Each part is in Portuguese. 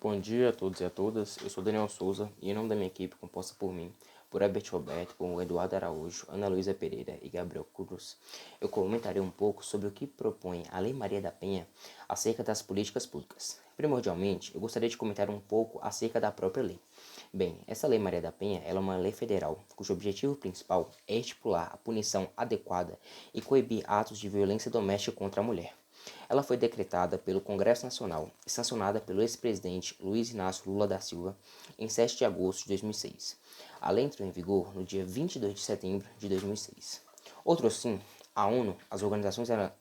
Bom dia a todos e a todas, eu sou Daniel Souza e em nome da minha equipe composta por mim, por Herbert Roberto, por Eduardo Araújo, Ana Luísa Pereira e Gabriel Cruz, eu comentarei um pouco sobre o que propõe a Lei Maria da Penha acerca das políticas públicas. Primordialmente, eu gostaria de comentar um pouco acerca da própria lei. Bem, essa Lei Maria da Penha ela é uma lei federal, cujo objetivo principal é estipular a punição adequada e coibir atos de violência doméstica contra a mulher. Ela foi decretada pelo Congresso Nacional e sancionada pelo ex-presidente Luiz Inácio Lula da Silva em 7 de agosto de 2006. A lei entrou em vigor no dia 22 de setembro de 2006. Outro sim, a ONU,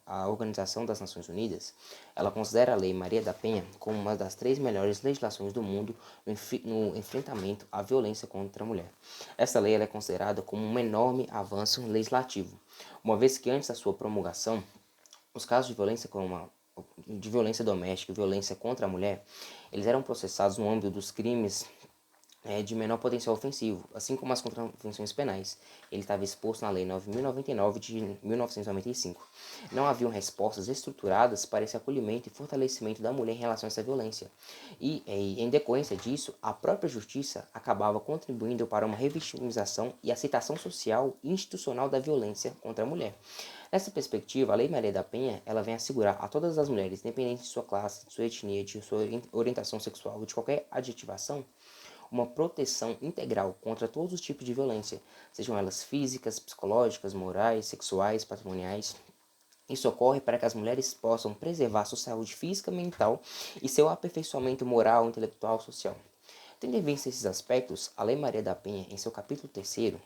a Organização das Nações Unidas, ela considera a Lei Maria da Penha como uma das 3 melhores legislações do mundo no enfrentamento à violência contra a mulher. Essa lei ela é considerada como um enorme avanço legislativo, uma vez que antes da sua promulgação, os casos de violência doméstica e violência contra a mulher, eles eram processados no âmbito dos crimes de menor potencial ofensivo, assim como as contravenções penais. Ele estava exposto na Lei 9.099 de 1995. Não haviam respostas estruturadas para esse acolhimento e fortalecimento da mulher em relação a essa violência. E em decorrência disso, a própria justiça acabava contribuindo para uma revitimização e aceitação social e institucional da violência contra a mulher. Nessa perspectiva, a Lei Maria da Penha ela vem assegurar a todas as mulheres, independente de sua classe, de sua etnia, de sua orientação sexual ou de qualquer adjetivação, uma proteção integral contra todos os tipos de violência, sejam elas físicas, psicológicas, morais, sexuais, patrimoniais. Isso ocorre para que as mulheres possam preservar sua saúde física, mental e seu aperfeiçoamento moral, intelectual e social. Tendo em vista esses aspectos, a Lei Maria da Penha, em seu capítulo 3º,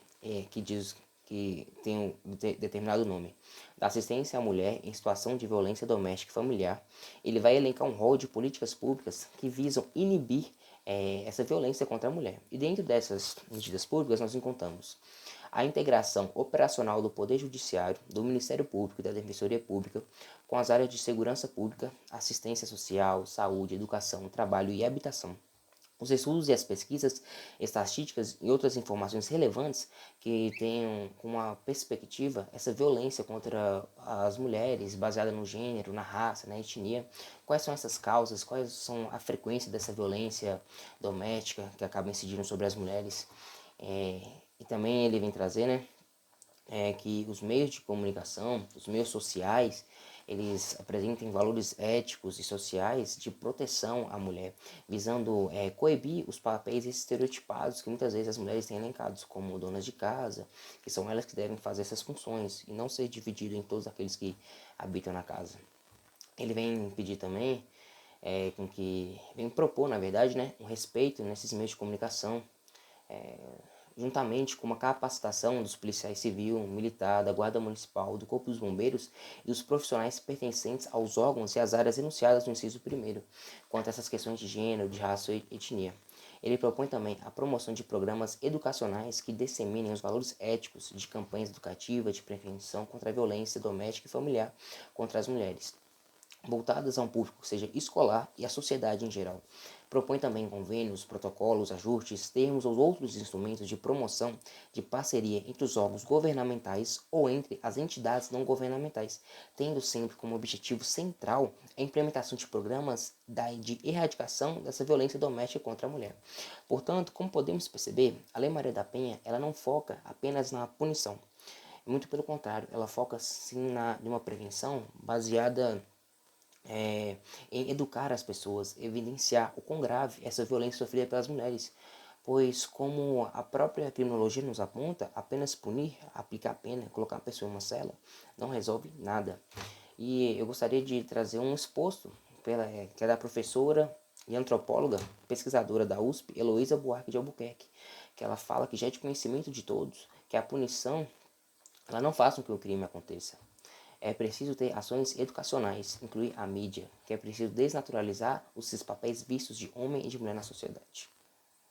que diz que tem um determinado nome, da assistência à mulher em situação de violência doméstica e familiar, ele vai elencar um rol de políticas públicas que visam inibir essa violência contra a mulher. E dentro dessas medidas públicas nós encontramos a integração operacional do Poder Judiciário, do Ministério Público e da Defensoria Pública com as áreas de segurança pública, assistência social, saúde, educação, trabalho e habitação. Os estudos e as pesquisas estatísticas e outras informações relevantes que tenham como uma perspectiva essa violência contra as mulheres baseada no gênero, na raça, na etnia. Quais são essas causas, quais são a frequência dessa violência doméstica que acaba incidindo sobre as mulheres. E também ele vem trazer, que os meios de comunicação, os meios sociais, eles apresentem valores éticos e sociais de proteção à mulher, visando coibir os papéis estereotipados que muitas vezes as mulheres têm elencados como donas de casa, que são elas que devem fazer essas funções e não ser dividido em todos aqueles que habitam na casa. Ele vem pedir também, vem propor, na verdade, um respeito nesses meios de comunicação, juntamente com uma capacitação dos policiais civil, militar, da guarda municipal, do corpo dos bombeiros e dos profissionais pertencentes aos órgãos e às áreas enunciadas no inciso 1º, quanto a essas questões de gênero, de raça e etnia. Ele propõe também a promoção de programas educacionais que disseminem os valores éticos de campanhas educativas de prevenção contra a violência doméstica e familiar contra as mulheres, voltadas a um público que seja escolar e a sociedade em geral. Propõe também convênios, protocolos, ajustes, termos ou outros instrumentos de promoção de parceria entre os órgãos governamentais ou entre as entidades não governamentais, tendo sempre como objetivo central a implementação de programas de erradicação dessa violência doméstica contra a mulher. Portanto, como podemos perceber, a Lei Maria da Penha ela não foca apenas na punição. Muito pelo contrário, ela foca sim em uma prevenção baseada em educar as pessoas, evidenciar o quão grave essa violência sofrida pelas mulheres, pois como a própria criminologia nos aponta, apenas punir, aplicar a pena, colocar a pessoa em uma cela, não resolve nada. E eu gostaria de trazer um exposto, que é da professora e antropóloga, pesquisadora da USP, Heloísa Buarque de Albuquerque, que ela fala que já é de conhecimento de todos, que a punição ela não faz com que o crime aconteça. É preciso ter ações educacionais, incluir a mídia, que é preciso desnaturalizar os papéis vistos de homem e de mulher na sociedade.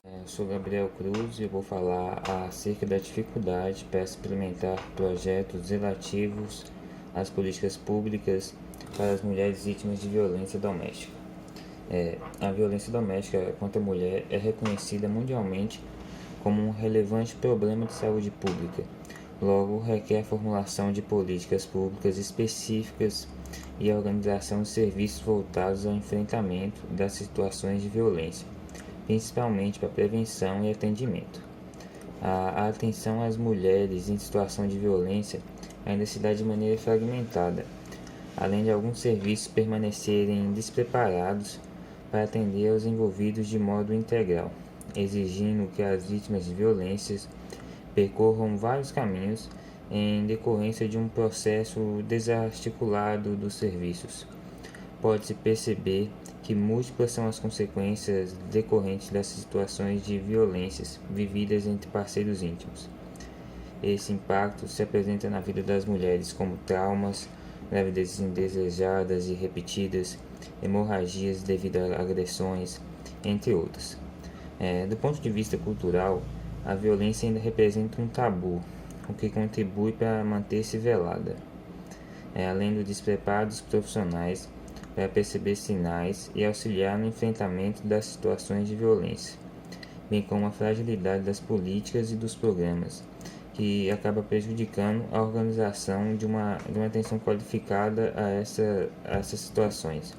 Eu sou Gabriel Cruz e eu vou falar acerca da dificuldade para implementar projetos relativos às políticas públicas para as mulheres vítimas de violência doméstica. A violência doméstica contra a mulher é reconhecida mundialmente como um relevante problema de saúde pública, Logo, requer a formulação de políticas públicas específicas e a organização de serviços voltados ao enfrentamento das situações de violência, principalmente para prevenção e atendimento. A atenção às mulheres em situação de violência ainda se dá de maneira fragmentada, além de alguns serviços permanecerem despreparados para atender aos envolvidos de modo integral, exigindo que as vítimas de violências percorram vários caminhos em decorrência de um processo desarticulado dos serviços. Pode-se perceber que múltiplas são as consequências decorrentes dessas situações de violências vividas entre parceiros íntimos. Esse impacto se apresenta na vida das mulheres como traumas, gravidezes indesejadas e repetidas, hemorragias devido a agressões, entre outras. Do ponto de vista cultural, a violência ainda representa um tabu, o que contribui para manter-se velada. Além do despreparo dos profissionais para perceber sinais e auxiliar no enfrentamento das situações de violência, bem como a fragilidade das políticas e dos programas, que acaba prejudicando a organização de uma atenção qualificada a essas situações.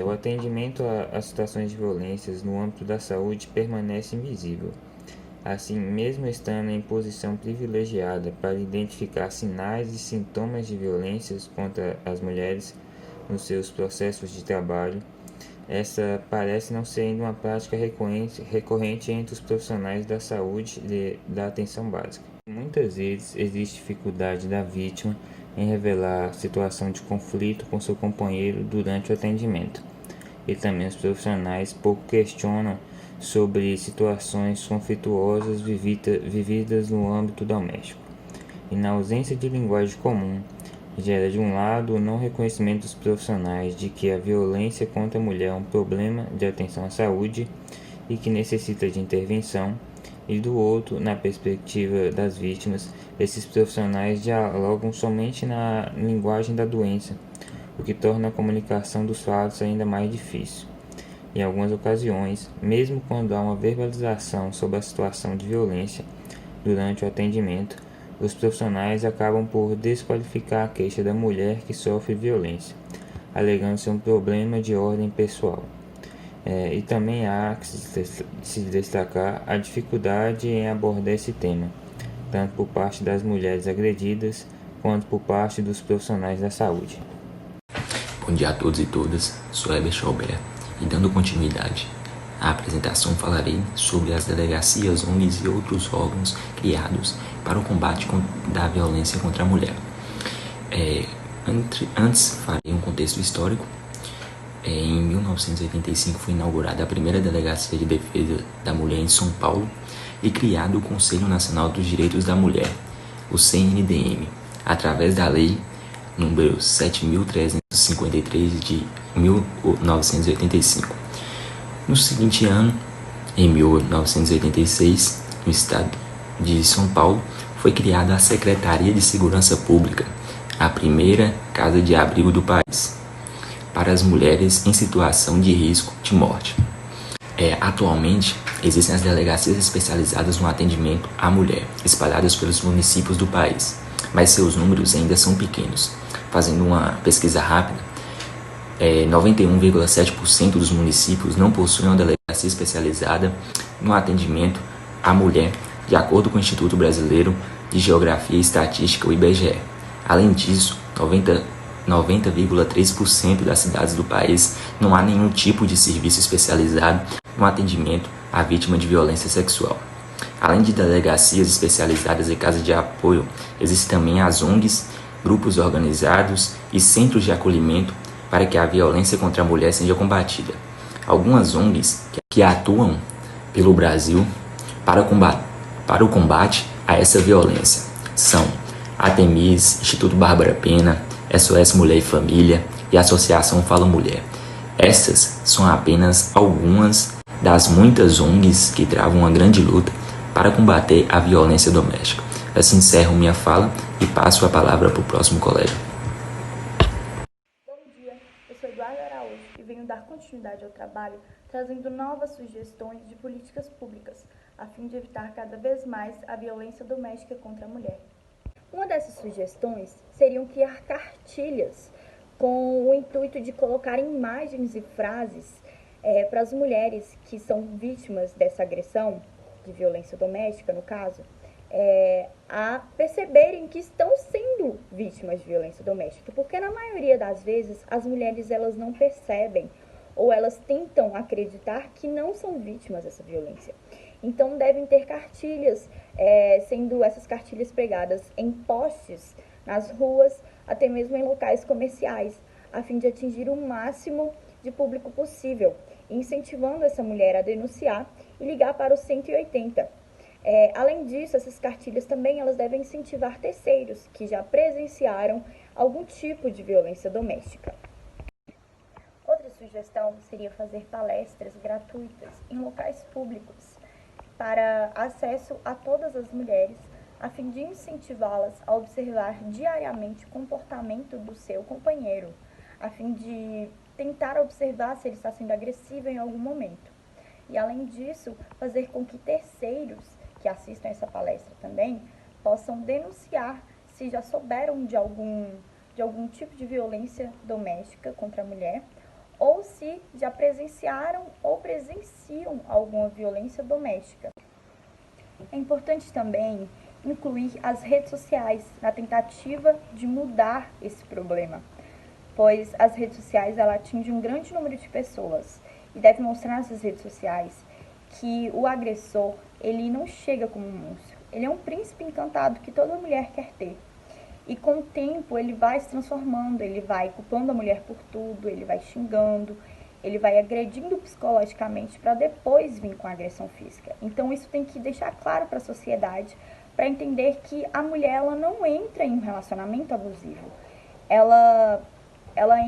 O atendimento a situações de violências no âmbito da saúde permanece invisível. Assim, mesmo estando em posição privilegiada para identificar sinais e sintomas de violências contra as mulheres nos seus processos de trabalho, essa parece não ser ainda uma prática recorrente entre os profissionais da saúde e da atenção básica. Muitas vezes existe dificuldade da vítima em revelar a situação de conflito com seu companheiro durante o atendimento. E também os profissionais pouco questionam sobre situações conflituosas vividas no âmbito doméstico. E na ausência de linguagem comum, gera de um lado o não reconhecimento dos profissionais de que a violência contra a mulher é um problema de atenção à saúde e que necessita de intervenção, e do outro, na perspectiva das vítimas, esses profissionais dialogam somente na linguagem da doença, o que torna a comunicação dos fatos ainda mais difícil. Em algumas ocasiões, mesmo quando há uma verbalização sobre a situação de violência durante o atendimento, os profissionais acabam por desqualificar a queixa da mulher que sofre violência, alegando ser um problema de ordem pessoal. E também há que se destacar a dificuldade em abordar esse tema, tanto por parte das mulheres agredidas, quanto por parte dos profissionais da saúde. Bom dia a todos e todas, sou Herbert Alberto e dando continuidade à apresentação falarei sobre as delegacias, ONGs e outros órgãos criados para o combate da violência contra a mulher. Antes farei um contexto histórico. Em 1985 foi inaugurada a primeira Delegacia de Defesa da Mulher em São Paulo e criado o Conselho Nacional dos Direitos da Mulher, o CNDM, através da Lei número 7.353 de 1985. No seguinte ano, em 1986, no estado de São Paulo, foi criada a Secretaria de Segurança Pública, a primeira casa de abrigo do país, para as mulheres em situação de risco de morte. Atualmente, existem as delegacias especializadas no atendimento à mulher, espalhadas pelos municípios do país, mas seus números ainda são pequenos. Fazendo uma pesquisa rápida, 91,7% dos municípios não possuem uma delegacia especializada no atendimento à mulher, de acordo com o Instituto Brasileiro de Geografia e Estatística, o IBGE. Além disso, 90,3% das cidades do país não há nenhum tipo de serviço especializado no atendimento à vítima de violência sexual. Além de delegacias especializadas e casas de apoio, existem também as ONGs, grupos organizados e centros de acolhimento para que a violência contra a mulher seja combatida. Algumas ONGs que atuam pelo Brasil para o combate a essa violência são a Temis, Instituto Bárbara Pena, SOS Mulher e Família e a Associação Fala Mulher. Essas são apenas algumas das muitas ONGs que travam uma grande luta para combater a violência doméstica. Assim encerro minha fala e passo a palavra para o próximo colega. Bom dia, eu sou Eduardo Araújo e venho dar continuidade continuidade ao trabalho, trazendo novas sugestões de políticas públicas, a fim de evitar cada vez mais a violência doméstica contra a mulher. Uma dessas sugestões seriam criar cartilhas com o intuito de colocar imagens e frases para as mulheres que são vítimas dessa agressão, de violência doméstica no caso, a perceberem que estão sendo vítimas de violência doméstica, porque na maioria das vezes as mulheres elas não percebem ou elas tentam acreditar que não são vítimas dessa violência. Então devem ter cartilhas, sendo essas cartilhas pregadas em postes, nas ruas, até mesmo em locais comerciais, a fim de atingir o máximo de público possível, incentivando essa mulher a denunciar e ligar para o 180. Além disso, essas cartilhas também elas devem incentivar terceiros que já presenciaram algum tipo de violência doméstica. Outra sugestão seria fazer palestras gratuitas em locais públicos para acesso a todas as mulheres, a fim de incentivá-las a observar diariamente o comportamento do seu companheiro, a fim de tentar observar se ele está sendo agressivo em algum momento. E, além disso, fazer com que terceiros que assistam essa palestra também possam denunciar se já souberam de algum tipo de violência doméstica contra a mulher ou se já presenciaram ou presenciam alguma violência doméstica. É importante também incluir as redes sociais na tentativa de mudar esse problema, pois as redes sociais ela atingem um grande número de pessoas e deve mostrar nessas redes sociais que o agressor ele não chega como um monstro, ele é um príncipe encantado que toda mulher quer ter. E com o tempo ele vai se transformando, ele vai culpando a mulher por tudo, ele vai xingando, ele vai agredindo psicologicamente para depois vir com a agressão física. Então isso tem que deixar claro para a sociedade, para entender que a mulher ela não entra em um relacionamento abusivo. Ela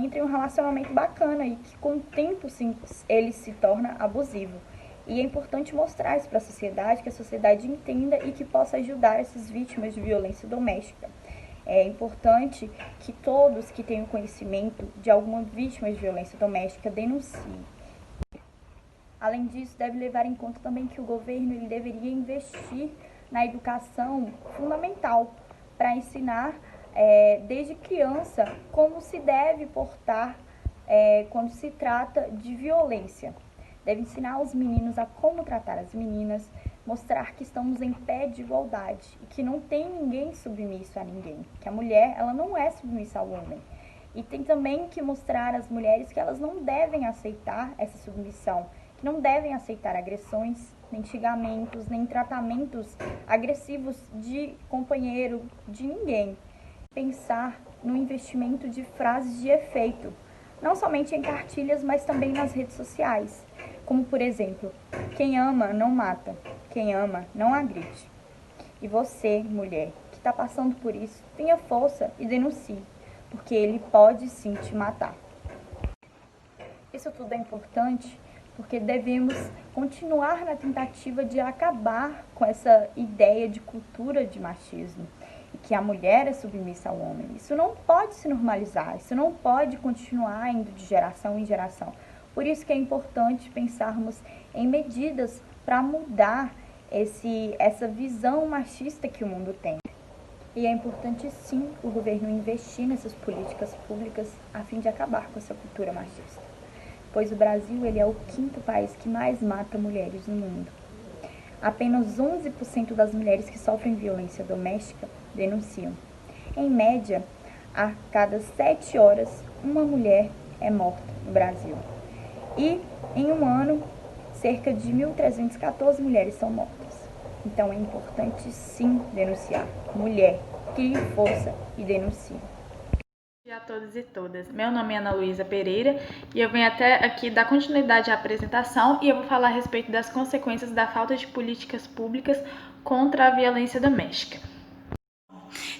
entra em um relacionamento bacana e que com o tempo sim, ele se torna abusivo. E é importante mostrar isso para a sociedade, que a sociedade entenda e que possa ajudar essas vítimas de violência doméstica. É importante que todos que tenham conhecimento de alguma vítima de violência doméstica denunciem. Além disso, deve levar em conta também que o governo ele deveria investir na educação fundamental para ensinar desde criança como se deve portar quando se trata de violência. Deve ensinar os meninos a como tratar as meninas, mostrar que estamos em pé de igualdade e que não tem ninguém submisso a ninguém, que a mulher ela não é submissa ao homem. E tem também que mostrar às mulheres que elas não devem aceitar essa submissão, que não devem aceitar agressões, nem xingamentos, nem tratamentos agressivos de companheiro, de ninguém. Pensar no investimento de frases de efeito, não somente em cartilhas, mas também nas redes sociais. Como, por exemplo, quem ama não mata, quem ama não agride. E você, mulher, que está passando por isso, tenha força e denuncie, porque ele pode sim te matar. Isso tudo é importante porque devemos continuar na tentativa de acabar com essa ideia de cultura de machismo e que a mulher é submissa ao homem. Isso não pode se normalizar, isso não pode continuar indo de geração em geração. Por isso que é importante pensarmos em medidas para mudar essa visão machista que o mundo tem. E é importante sim o governo investir nessas políticas públicas a fim de acabar com essa cultura machista. Pois o Brasil ele é o 5º país que mais mata mulheres no mundo. Apenas 11% das mulheres que sofrem violência doméstica denunciam. Em média, a cada 7 horas, uma mulher é morta no Brasil. E, em um ano, cerca de 1.314 mulheres são mortas. Então, é importante, sim, denunciar. Mulher, crie força e denuncie. Bom dia a todos e todas. Meu nome é Ana Luísa Pereira e eu venho até aqui dar continuidade à apresentação e eu vou falar a respeito das consequências da falta de políticas públicas contra a violência doméstica.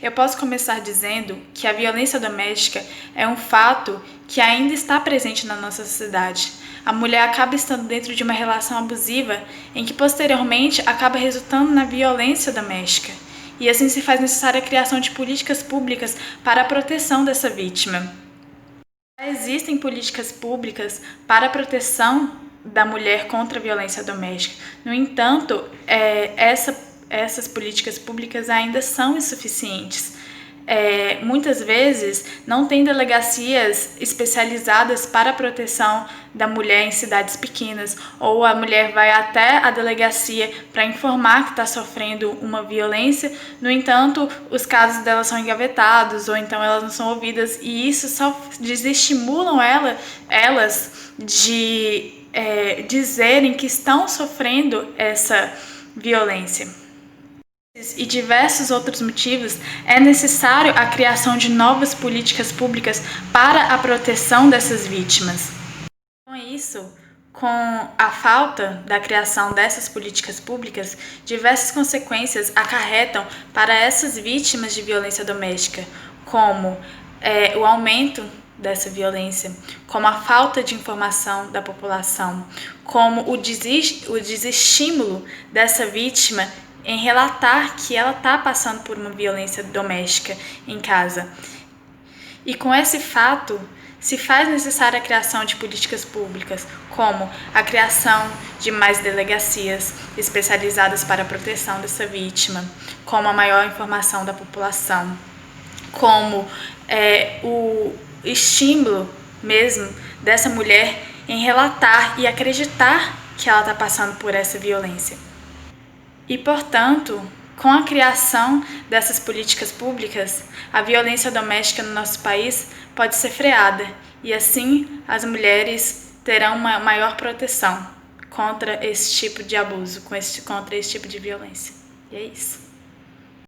Eu posso começar dizendo que a violência doméstica é um fato que ainda está presente na nossa sociedade. A mulher acaba estando dentro de uma relação abusiva em que posteriormente acaba resultando na violência doméstica. E assim se faz necessária a criação de políticas públicas para a proteção dessa vítima. Existem políticas públicas para a proteção da mulher contra a violência doméstica. No entanto, essas políticas públicas ainda são insuficientes. Muitas vezes não tem delegacias especializadas para a proteção da mulher em cidades pequenas, ou a mulher vai até a delegacia para informar que está sofrendo uma violência, no entanto, os casos dela são engavetados, ou então elas não são ouvidas, e isso só desestimulam elas de dizerem que estão sofrendo essa violência. E diversos outros motivos, é necessário a criação de novas políticas públicas para a proteção dessas vítimas. Com isso, com a falta da criação dessas políticas públicas, diversas consequências acarretam para essas vítimas de violência doméstica, como o aumento dessa violência, como a falta de informação da população, como o desestímulo dessa vítima em relatar que ela está passando por uma violência doméstica em casa. E com esse fato, se faz necessária a criação de políticas públicas, como a criação de mais delegacias especializadas para a proteção dessa vítima, como a maior informação da população, como o estímulo mesmo dessa mulher em relatar e acreditar que ela está passando por essa violência. E, portanto, com a criação dessas políticas públicas, a violência doméstica no nosso país pode ser freada e, assim, as mulheres terão uma maior proteção contra esse tipo de abuso, contra esse tipo de violência. E é isso.